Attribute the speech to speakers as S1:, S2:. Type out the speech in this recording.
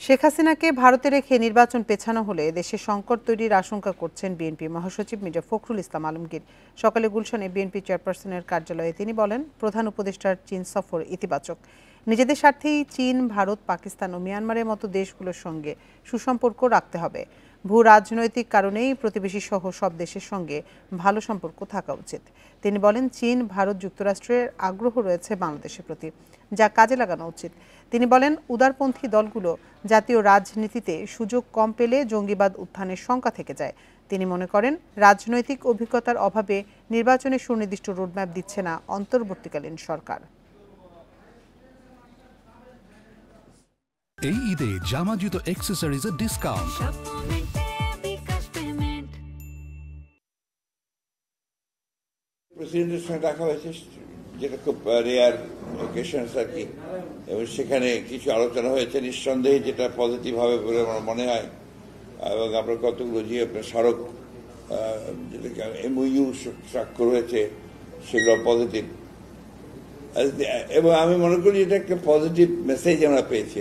S1: শেখ হাসিনাকে ভারতে রেখে নির্বাচন পেছানো হলে দেশে সংকট তৈরির আশঙ্কা করছেন বিএনপি মহাসচিব মির্জা ফখরুল ইসলাম আলমগীর। সকালে গুলশানে বিএনপি চেয়ারপারসনের কার্যালয়ে তিনি বলেন, প্রধান উপদেষ্টার চীন সফর ইতিবাচক। নিজেদের স্বার্থেই চীন, ভারত, পাকিস্তান ও মিয়ানমারের মতো দেশগুলোর সঙ্গে সুসম্পর্ক রাখতে হবে। ভূ রাজনৈতিক কারণেই প্রতিবেশী সহ সব দেশের সঙ্গে ভালো সম্পর্ক থাকা উচিত। তিনি বলেন, চীন, ভারত, যুক্তরাষ্ট্রের আগ্রহ রয়েছে বাংলাদেশের প্রতি, যা কাজে লাগানো উচিত। তিনি বলেন, উদারপন্থী দলগুলো জাতীয় রাজনীতিতে সুযোগ কম পেলে জঙ্গিবাদ উত্থানের শঙ্কা থেকে যায়। তিনি মনে করেন, রাজনৈতিক অভিজ্ঞতার অভাবে নির্বাচনে সুনির্দিষ্ট রোডম্যাপ দিচ্ছে না অন্তর্বর্তীকালীন সরকার।
S2: এই ঈদে জামা জুতো অ্যাক্সেসরিজের ডিসকাউন্ট।
S3: প্রেসিডেন্টের সঙ্গে দেখা হয়েছে, যেটা খুব রেয়ার অকেশনস আর কি, এবং সেখানে কিছু আলোচনা হয়েছে নিঃসন্দেহে, যেটা পজিটিভ হবে বলে আমার মনে হয়। এবং আমরা কতগুলো যে আপনার সড়ক যেটাকে এমওইউ স্বাক্ষর হয়েছে, সেগুলো পজিটিভ, এবং আমি মনে করি এটা একটা পজিটিভ মেসেজ আমরা পেয়েছি।